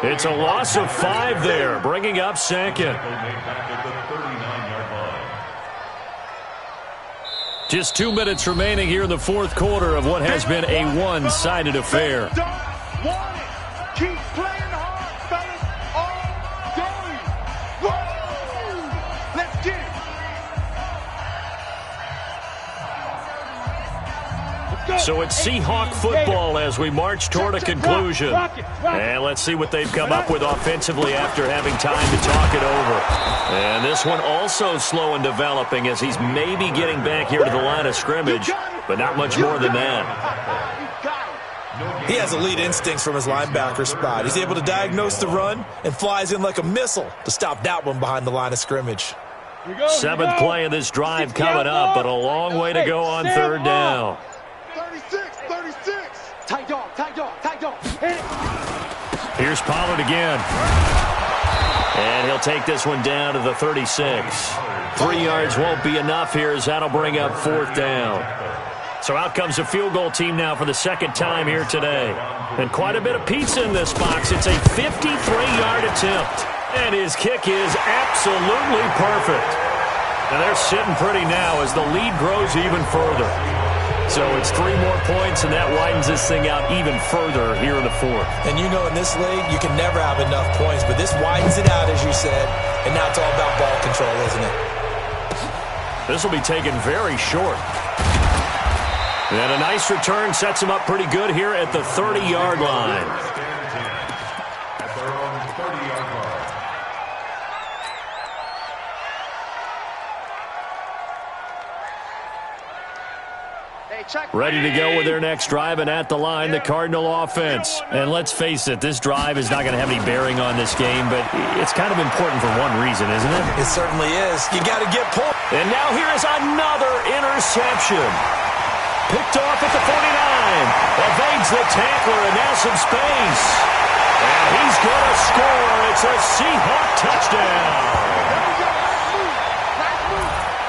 It's a loss of 5 there, bringing up 2nd. Just 2 minutes remaining here in the 4th quarter of what has been a one-sided affair. Keep playing hard, fellas, all day. Whoa! Let's get it. So it's Seahawk football as we march toward a conclusion. And let's see what they've come up with offensively after having time to talk it over. And this one also slow in developing as he's maybe getting back here to the line of scrimmage, but not much more than that. He has elite instincts from his linebacker spot. He's able to diagnose the run and flies in like a missile to stop that one behind the line of scrimmage. 7th play of this drive coming up, but a long way to go on 3rd down. 36. Tight dog. Here's Pollard again. And he'll take this one down to the 36. 3 yards won't be enough here as that'll bring up 4th down. So out comes the field goal team now for the 2nd time here today. And quite a bit of pizza in this box. It's a 53-yard attempt. And his kick is absolutely perfect. And they're sitting pretty now as the lead grows even further. So it's 3 more points, and that widens this thing out even further here in the 4th. And you know in this league, you can never have enough points, but this widens it out, as you said. And now it's all about ball control, isn't it? This will be taken very short. And a nice return sets him up pretty good here at the 30-yard line. At their own 30-yard line. Ready to go with their next drive, and at the line, the Cardinal offense. And let's face it, this drive is not going to have any bearing on this game, but it's kind of important for one reason, isn't it? It certainly is. You got to get points. And now here is another interception. Picked off at the 49. Evades the tackler, and now some space. And he's going to score. It's a Seahawk touchdown.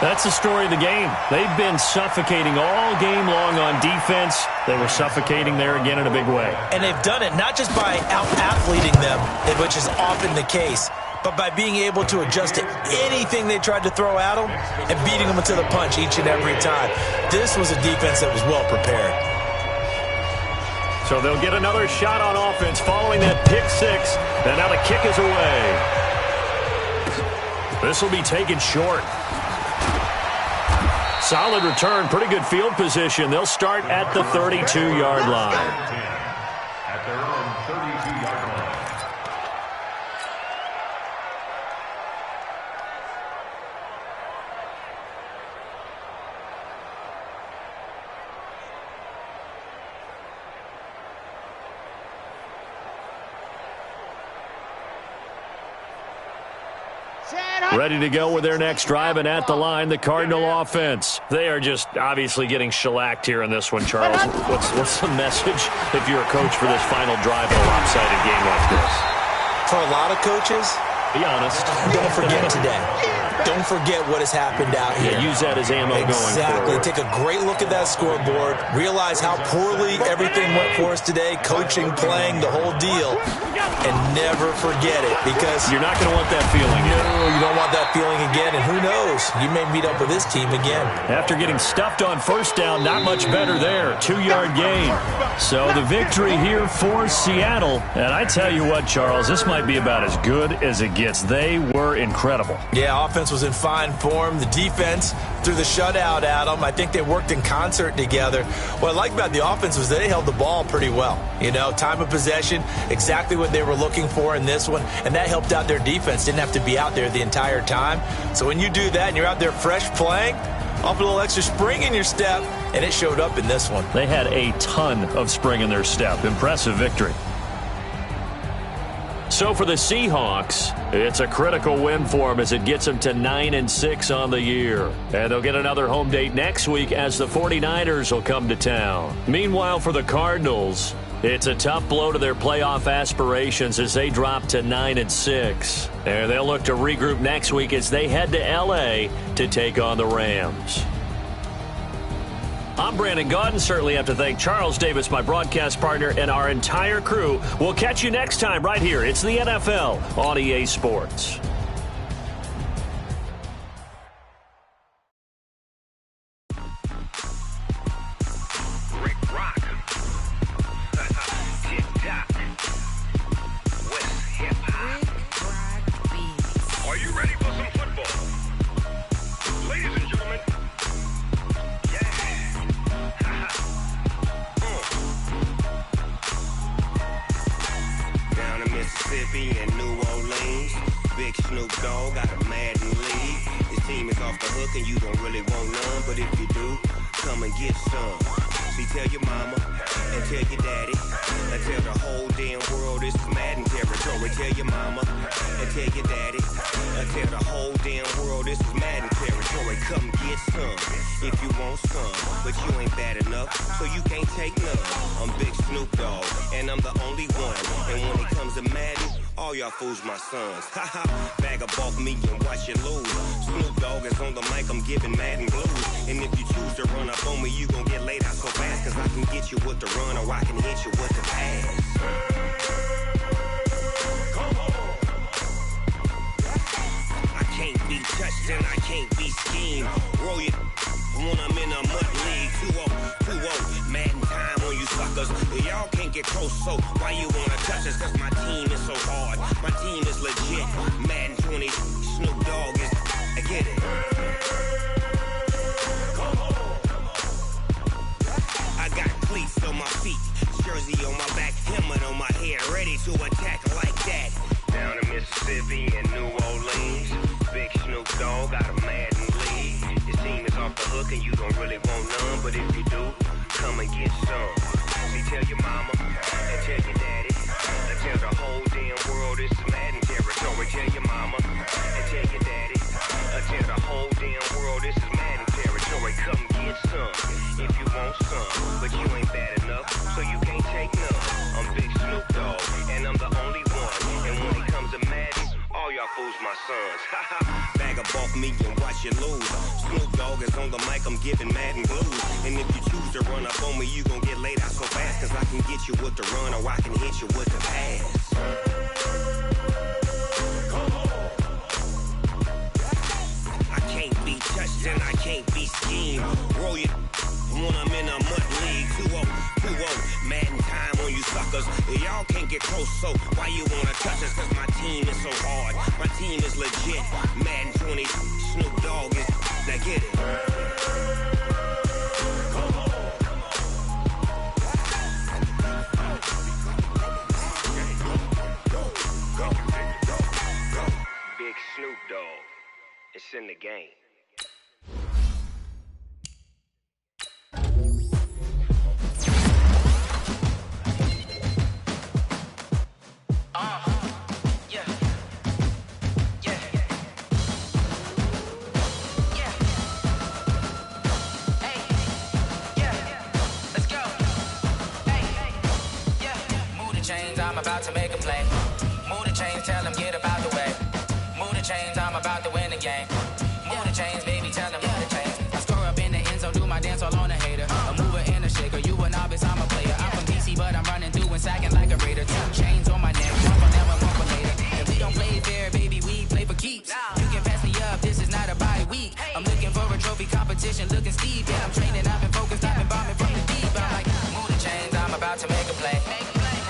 That's the story of the game. They've been suffocating all game long on defense. They were suffocating there again in a big way. And they've done it not just by out-athleting them, which is often the case, but by being able to adjust to anything they tried to throw at them and beating them to the punch each and every time. This was a defense that was well prepared. So they'll get another shot on offense following that pick 6. And now the kick is away. This will be taken short. Solid return, pretty good field position. They'll start at the 32-yard line. At their own 32-yard line. Ready to go with their next drive, and at the line, the Cardinal offense. They are just obviously getting shellacked here in this one, Charles. What's the message if you're a coach for this final drive in a lopsided game like this? For a lot of coaches, be honest. Don't forget today. Don't forget what has happened out here. Yeah, use that as ammo going forward. Exactly. Take a great look at that scoreboard. Realize how poorly everything went for us today. Coaching, playing, the whole deal. And never forget it, because you're not going to want that feeling again. No, you don't want that feeling again. And who knows? You may meet up with this team again. After getting stuffed on first down, not much better there. 2-yard gain. So the victory here for Seattle. And I tell you what, Charles, this might be about as good as it gets. They were incredible. Yeah, offense was in fine form. The defense threw the shutout at them. I think they worked in concert together. What I like about the offense was they held the ball pretty well. Time of possession, exactly what they were looking for in this one, and that helped out their defense. Didn't have to be out there the entire time. So when you do that and you're out there fresh playing, off a little extra spring in your step, and it showed up in this one. They had a ton of spring in their step. Impressive victory. So for the Seahawks, it's a critical win for them as it gets them to 9-6 on the year. And they'll get another home date next week as the 49ers will come to town. Meanwhile, for the Cardinals, it's a tough blow to their playoff aspirations as they drop to 9-6. And they'll look to regroup next week as they head to L.A. to take on the Rams. I'm Brandon Gaudin. Certainly have to thank Charles Davis, my broadcast partner, and our entire crew. We'll catch you next time right here. It's the NFL on EA Sports. In New Orleans, Big Snoop Dogg got a Madden league. His team is off the hook and you don't really want none, but if you do, come and get some. See, tell your mama and tell your daddy and tell the whole damn world this is Madden territory. Tell your mama and tell your daddy and tell the whole damn world this is Madden territory. Come get some if you want some, but you ain't bad enough, so you can't take none. I'm Big Snoop Dogg and I'm the only one, and when it comes to Madden, all y'all fools my sons. Haha, bag up off me and watch you lose. Snoop Dogg is on the mic, I'm giving Madden blues. And if you choose to run up on me, you gon' get laid out so fast, cause I can get you with the run or I can hit you with the pass. I can't be touched and I can't be schemed. Roll it when I'm in a mud league. 2-0, Madden time on you suckers. Y'all can't get close, so why you wanna touch us? Cause my team is so hard, my team is legit. Madden 20, Snoop Dogg is, I get it. I got cleats on my feet, jersey on my back, helmet on my head, ready to attack like that. Down in Mississippi and New Orleans, Big Snoop Dogg got a Madden league. His team is off the hook and you don't really want none, but if you do, come and get some. See, tell your mama and tell your daddy and tell the whole damn world this is Madden territory. Tell your mama and tell your daddy and tell the whole damn world this is Madden territory. Come get some if you want some, but you ain't bad enough, so you can't take none. I'm Big Snoop Dogg and I'm the only one, and when it comes to Madden, all y'all fools my sons. Bag up off me and watch you lose. Snoop Dogg is on the mic, I'm giving Madden blues. And if you choose to run up on me, you gon' get laid out so fast, cause I can get you with the run or I can hit you with the pass. I can't be touched and I can't be schemed. Roll it when I'm in a mud league. 2-0, Madden time on you suckers. Y'all can't get close, so why you wanna touch us? Cause my team is so hard, my team is legit. Madden 20, Snoop Dogg is, now get it. Big Snoop Dogg, it's in the game. I'm about to make a play. Move the chains, tell them get about the way. Move the chains, I'm about to win the game. Move the chains, baby, tell them move the chains. I score up in the end zone, do my dance all on a hater. A mover and a shaker, you a novice, I'm a player. I'm from DC, but I'm running through and sacking like a raider. 2 chains on my neck, one for them and one for later. If we don't play fair, baby, we play for keeps. You can pass me up, this is not a bye week. I'm looking for a trophy competition, looking steep. Yeah, I'm training, I've been focused, I've been bombing from the deep. I'm like, move the chains, I'm about to make a play.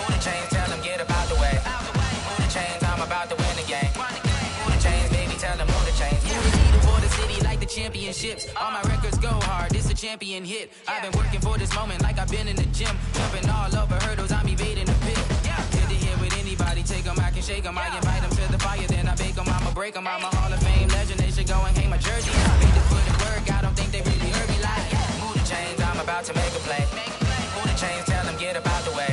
Move the chains, tell them get about the way. Move the chains, I'm about to championships. All my records go hard, this a champion hit. I've been working for this moment like I've been in the gym. Jumping all over hurdles, I'm evading the pit. Good to hear with anybody, take them, I can shake them. I invite them to the fire, then I bake them, I'ma break them. I'm a Hall of Fame legend, they should go and hang my jersey. I made the foot and work, I don't think they really heard me like. Move the chains, I'm about to make a play. Move the chains, tell them get up out the way.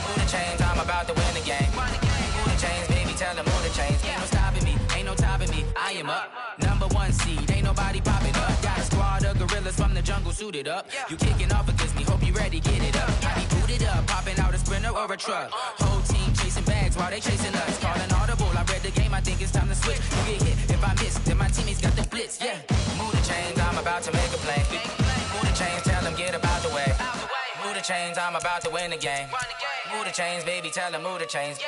Move the chains, I'm about to win the game. Move the chains, baby, tell them move the chains. Ain't no stopping me, ain't no topping me. I am up, #1 seed, ain't nobody popping up. Got a squad of gorillas from the jungle suited up. You kicking off against me, hope you ready, get it up. I be booted up, popping out a Sprinter or a truck. Whole team chasing bags while they chasing us. Calling audible, I read the game, I think it's time to switch. You get hit, if I miss, then my teammates got the blitz, yeah. Move the chains, I'm about to make a play. Move the chains, tell them get up out the way. Move the chains, I'm about to win the game. Move the chains, baby, tell them move the chains.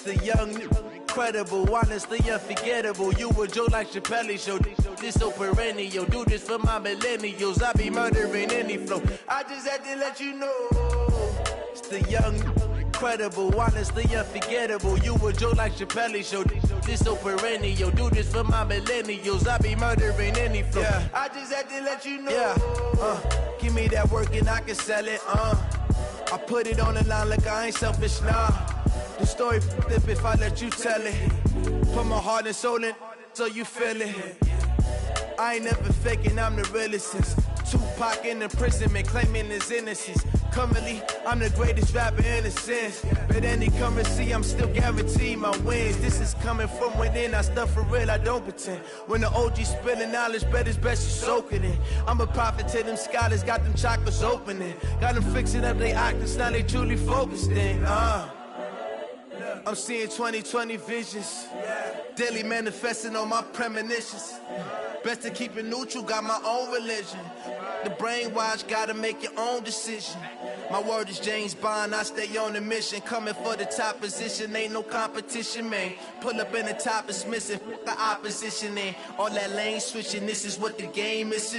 The young, incredible, honestly unforgettable. You a Joe like Chappelle show. This so perennial. Do this for my millennials. I be murdering any flow. I just had to let you know. It's the young, incredible, honestly unforgettable. You a Joe like Chappelle show. This so perennial. Do this for my millennials. I be murdering any flow. Yeah. I just had to let you know. Yeah. Give me that work and I can sell it. I put it on the line like I ain't selfish, nah. The story flip if I let you tell it. Put my heart and soul in so you feel it. I ain't never faking, I'm the realest since Tupac in imprisonment, claiming his innocence. Currently, I'm the greatest rapper in a sense. But any currency, I'm still guaranteed my wins. This is coming from within, I stuff for real, I don't pretend. When the OG spilling knowledge, bet it's best you soak it in. I'm a prophet to them scholars, got them chakras opening. Got them fixing up they octaves, now they truly focused in. I'm seeing 2020 visions, daily manifesting on my premonitions. Best to keep it neutral, got my own religion. The brainwash, gotta make your own decision. My word is James Bond, I stay on the mission. Coming for the top position, ain't no competition, man. Pull up in the top, it's missing, the opposition in. All that lane switching, this is what the game is.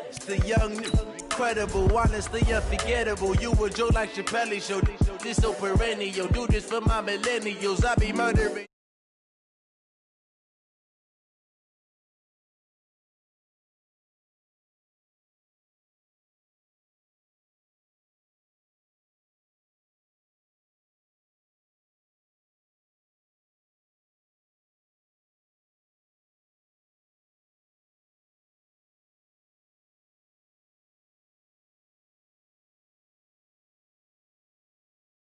It's the young, incredible, honestly unforgettable. You a Joe like Chappelle show. This so perennial. Do this for my millennials. I be murdering.